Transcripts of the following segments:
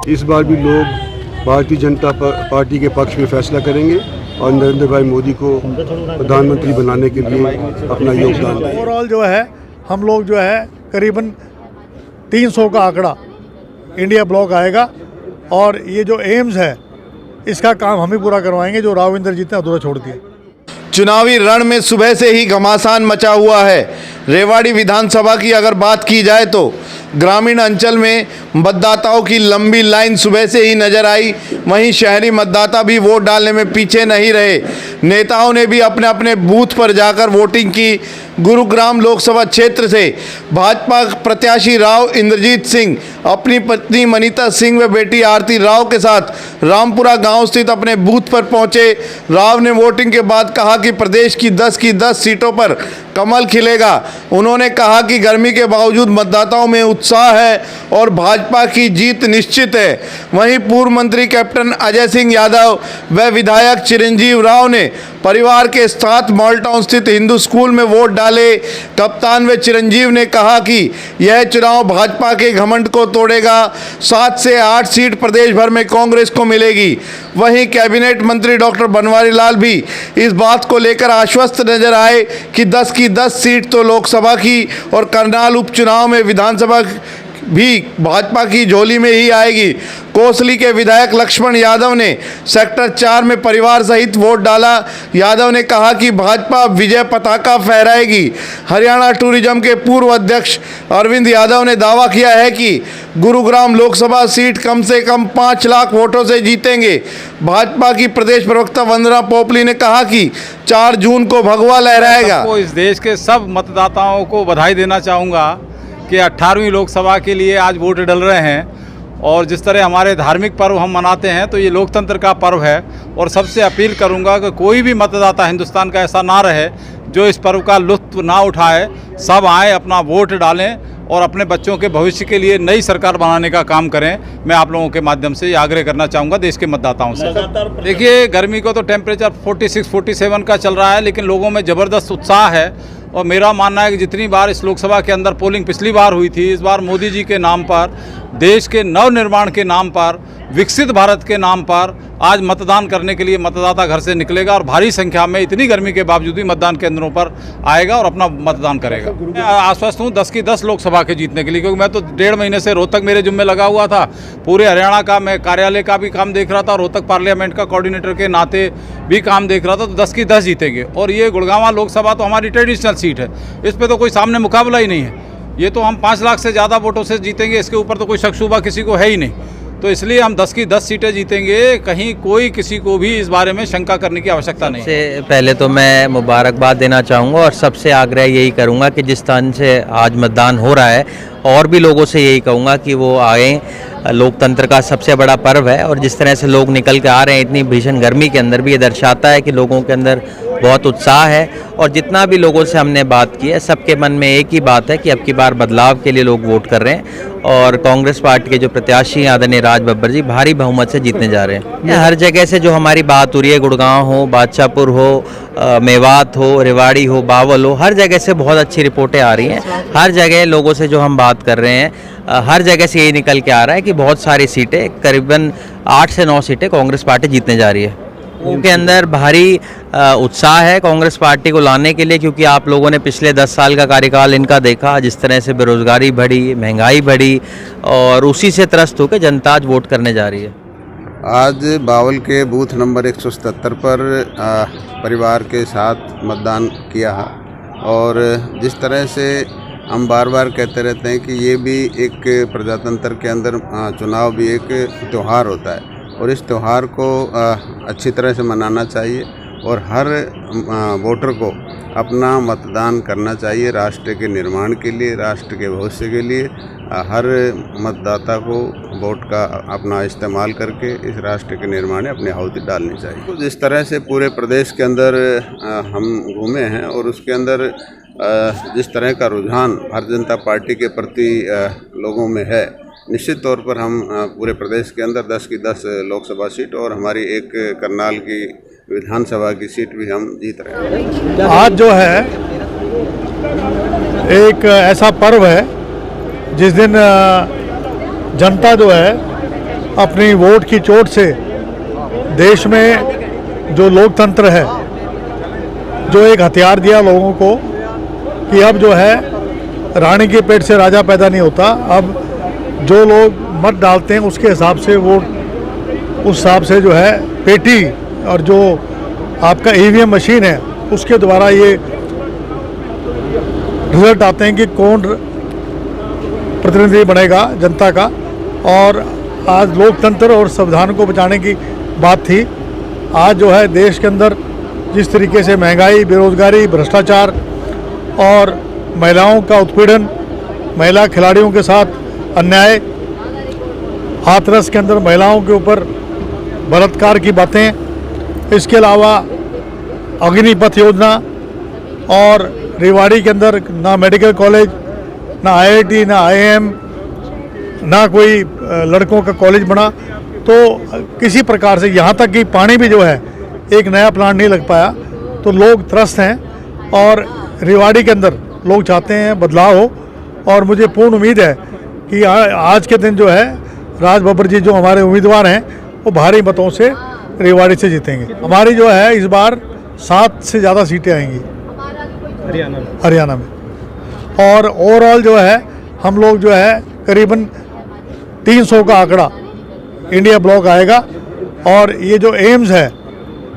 इस बार भी लोग भारतीय जनता पार्टी के पक्ष में फैसला करेंगे और नरेंद्र भाई मोदी को प्रधानमंत्री बनाने के लिए अपना योगदान देंगे। ओवरऑल जो है हम लोग जो है करीबन 300 का आंकड़ा इंडिया ब्लॉक आएगा और ये जो एम्स है इसका काम हम ही पूरा करवाएंगे जो राव इंद्रजीत ने अधूरा छोड़ दिया। चुनावी रण में सुबह से ही घमासान मचा हुआ है। रेवाड़ी विधानसभा की अगर बात की जाए तो ग्रामीण अंचल में मतदाताओं की लंबी लाइन सुबह से ही नजर आई। वहीं शहरी मतदाता भी वोट डालने में पीछे नहीं रहे। नेताओं ने भी अपने अपने बूथ पर जाकर वोटिंग की। गुरुग्राम लोकसभा क्षेत्र से भाजपा प्रत्याशी राव इंद्रजीत सिंह अपनी पत्नी मनीता सिंह व बेटी आरती राव के साथ रामपुरा गांव स्थित अपने बूथ पर पहुंचे। राव ने वोटिंग के बाद कहा कि प्रदेश की 10 सीटों पर कमल खिलेगा। उन्होंने कहा कि गर्मी के बावजूद मतदाताओं में उत्साह है और भाजपा की जीत निश्चित है। वहीं पूर्व मंत्री कैप्टन अजय सिंह यादव व विधायक चिरंजीव राव ने परिवार के साथ मॉल टाउन स्थित हिंदू स्कूल में वोट डाले। कप्तान व चिरंजीव ने कहा कि यह चुनाव भाजपा के घमंड को तोड़ेगा। 7 से 8 सीट प्रदेश भर में कांग्रेस को मिलेगी। वहीं कैबिनेट मंत्री डॉक्टर बनवारी लाल भी इस बात को लेकर आश्वस्त नजर आए कि 10 की 10 सीट तो लोकसभा की और करनाल उपचुनाव में विधानसभा भी भाजपा की झोली में ही आएगी। कोसली के विधायक लक्ष्मण यादव ने सेक्टर 4 में परिवार सहित वोट डाला। यादव ने कहा कि भाजपा विजय पताका फहराएगी। हरियाणा टूरिज्म के पूर्व अध्यक्ष अरविंद यादव ने दावा किया है कि गुरुग्राम लोकसभा सीट कम से कम 5 लाख वोटों से जीतेंगे। भाजपा की प्रदेश प्रवक्ता वंदना पोपली ने कहा कि 4 जून को भगवा लहराएगा। इस देश के सब मतदाताओं को बधाई देना चाहूँगा कि 18वीं लोकसभा के लिए आज वोट डल रहे हैं। और जिस तरह हमारे धार्मिक पर्व हम मनाते हैं तो ये लोकतंत्र का पर्व है। और सबसे अपील करूंगा कि कोई भी मतदाता हिंदुस्तान का ऐसा ना रहे जो इस पर्व का लुत्फ ना उठाए। सब आएँ, अपना वोट डालें और अपने बच्चों के भविष्य के लिए नई सरकार बनाने का काम करें। मैं आप लोगों के माध्यम से ये आग्रह करना चाहूँगा देश के मतदाताओं से। देखिए, गर्मी को तो टेम्परेचर 46-47 का चल रहा है, लेकिन लोगों में ज़बरदस्त उत्साह है। और मेरा मानना है कि जितनी बार इस लोकसभा के अंदर पोलिंग पिछली बार हुई थी, इस बार मोदी जी के नाम पर, देश के नवनिर्माण के नाम पर, विकसित भारत के नाम पर आज मतदान करने के लिए मतदाता घर से निकलेगा और भारी संख्या में इतनी गर्मी के बावजूद भी मतदान केंद्रों पर आएगा और अपना मतदान करेगा। मैं आश्वस्त हूँ 10 की 10 लोकसभा के जीतने के लिए, क्योंकि मैं तो 1.5 महीने से रोहतक मेरे जिम्मे लगा हुआ था। पूरे हरियाणा का मैं कार्यालय का भी काम देख रहा था, रोहतक पार्लियामेंट का कोऑर्डिनेटर के नाते भी काम देख रहा था। तो 10 की 10 जीतेंगे। और ये गुड़गांव लोकसभा तो हमारी ट्रेडिशनल सीट है, इस पर तो कोई सामने मुकाबला ही नहीं है। ये तो हम 5 लाख से ज़्यादा वोटों से जीतेंगे, इसके ऊपर तो कोई शक शुबा किसी को है ही नहीं। तो इसलिए हम 10 की 10 सीटें जीतेंगे। कहीं कोई किसी को भी इस बारे में शंका करने की आवश्यकता नहीं। सबसे पहले तो मैं मुबारकबाद देना चाहूँगा और सबसे आग्रह यही करूँगा कि जिस तरह से आज मतदान हो रहा है और भी लोगों से यही कहूँगा कि वो आएँ। लोकतंत्र का सबसे बड़ा पर्व है और जिस तरह से लोग निकल के आ रहे हैं इतनी भीषण गर्मी के अंदर भी, ये दर्शाता है कि लोगों के अंदर बहुत उत्साह है। और जितना भी लोगों से हमने बात की है, सबके मन में एक ही बात है कि अब की बार बदलाव के लिए लोग वोट कर रहे हैं। और कांग्रेस पार्टी के जो प्रत्याशी आदरणीय राज बब्बर जी भारी बहुमत से जीतने जा रहे हैं। हर जगह से जो हमारी बात हो रही है, गुड़गांव हो, बादशाहपुर हो, मेवात हो, रेवाड़ी हो, बावल हो, हर जगह से बहुत अच्छी रिपोर्टें आ रही हैं। हर जगह लोगों से जो हम बात कर रहे हैं, हर जगह से यही निकल के आ रहा है कि बहुत सारी सीटें, करीबन 8 से 9 सीटें कांग्रेस पार्टी जीतने जा रही है। उनके अंदर भारी उत्साह है कांग्रेस पार्टी को लाने के लिए, क्योंकि आप लोगों ने पिछले 10 साल का कार्यकाल इनका देखा, जिस तरह से बेरोजगारी बढ़ी, महंगाई बढ़ी, और उसी से त्रस्त होकर जनता आज वोट करने जा रही है। आज बावल के बूथ नंबर 177 पर परिवार के साथ मतदान किया। और जिस तरह से हम बार बार कहते रहते हैं कि ये भी एक प्रजातंत्र के अंदर चुनाव भी एक त्यौहार होता है और इस त्यौहार को अच्छी तरह से मनाना चाहिए और हर वोटर को अपना मतदान करना चाहिए राष्ट्र के निर्माण के लिए, राष्ट्र के भविष्य के लिए। हर मतदाता को वोट का अपना इस्तेमाल करके इस राष्ट्र के निर्माण में अपनी आहुति डालनी चाहिए। तो जिस तरह से पूरे प्रदेश के अंदर हम घूमे हैं और उसके अंदर जिस तरह का रुझान भारतीय जनता पार्टी के प्रति लोगों में है, निश्चित तौर पर हम पूरे प्रदेश के अंदर 10 की 10 लोकसभा सीट और हमारी एक करनाल की विधानसभा की सीट भी हम जीत रहे हैं। आज जो है एक ऐसा पर्व है जिस दिन जनता जो है अपनी वोट की चोट से देश में जो लोकतंत्र है, जो एक हथियार दिया लोगों को कि अब जो है रानी के पेट से राजा पैदा नहीं होता, अब जो लोग मत डालते हैं उसके हिसाब से वोट, उस हिसाब से जो है पेटी और जो आपका ईवीएम मशीन है उसके द्वारा ये रिजल्ट आते हैं कि कौन प्रतिनिधि बनेगा जनता का। और आज लोकतंत्र और संविधान को बचाने की बात थी। आज जो है देश के अंदर जिस तरीके से महंगाई, बेरोजगारी, भ्रष्टाचार और महिलाओं का उत्पीड़न, महिला खिलाड़ियों के साथ अन्याय, हाथरस के अंदर महिलाओं के ऊपर बलात्कार की बातें, इसके अलावा अग्निपथ योजना और रेवाड़ी के अंदर ना मेडिकल कॉलेज, ना आईआईटी, ना आईएम, ना कोई लड़कों का कॉलेज बना, तो किसी प्रकार से यहाँ तक कि पानी भी जो है एक नया प्लांट नहीं लग पाया। तो लोग त्रस्त हैं और रेवाड़ी के अंदर लोग चाहते हैं बदलाव हो। और मुझे पूर्ण उम्मीद है कि आज के दिन जो है राज बब्बर जी जो हमारे उम्मीदवार हैं वो भारी मतों से रेवाड़ी से जीतेंगे। हमारी जो है इस बार 7 से ज़्यादा सीटें आएंगी हरियाणा में। और ओवरऑल जो है हम लोग जो है करीबन 300 का आंकड़ा इंडिया ब्लॉक आएगा। और ये जो एम्स है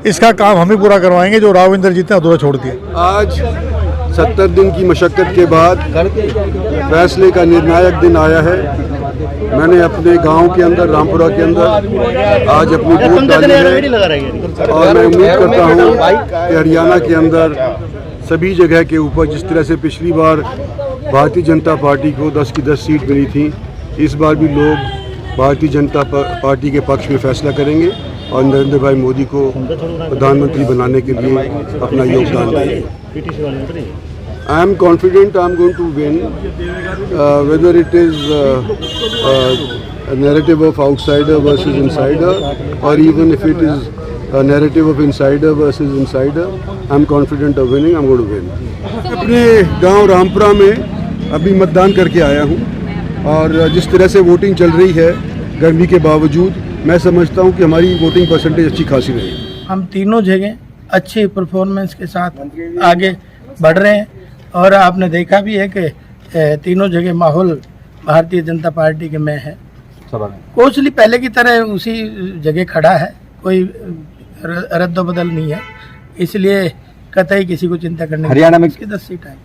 इसका काम हम ही पूरा करवाएंगे जो राव इंद्रजीत ने अधूरा छोड़ दिया। आज 70 दिन की मशक्क़त के बाद फैसले का निर्णायक दिन आया है। मैंने अपने गांव के अंदर, रामपुरा के अंदर आज अपनी वोट डाली है और मैं उम्मीद करता हूं कि हरियाणा के अंदर सभी जगह के ऊपर जिस तरह से पिछली बार भारतीय जनता पार्टी को 10 की 10 सीट मिली थी, इस बार भी लोग भारतीय जनता पार्टी के पक्ष में फैसला करेंगे और नरेंद्र भाई मोदी को प्रधानमंत्री बनाने के लिए अपना योगदान देंगे। I am confident I am going to win, whether it is a narrative of outsider versus insider, or even if it is a narrative of insider versus insider. I am confident of winning. I am going to win. अपने गांव रामपुरा में अभी मतदान करके आया हूं और जिस तरह से वोटिंग चल रही है गर्मी के बावजूद, मैं समझता हूं कि हमारी वोटिंग परसेंटेज अच्छी खासी रहेगी। हम तीनों जगह अच्छे परफॉर्मेंस के साथ आगे बढ़ रहे हैं और आपने देखा भी है कि तीनों जगह माहौल भारतीय जनता पार्टी के में है। कोचली पहले की तरह उसी जगह खड़ा है, कोई रद्द बदल नहीं है, इसलिए कतई किसी को चिंता करने की। हरियाणा में 10 सीट आए।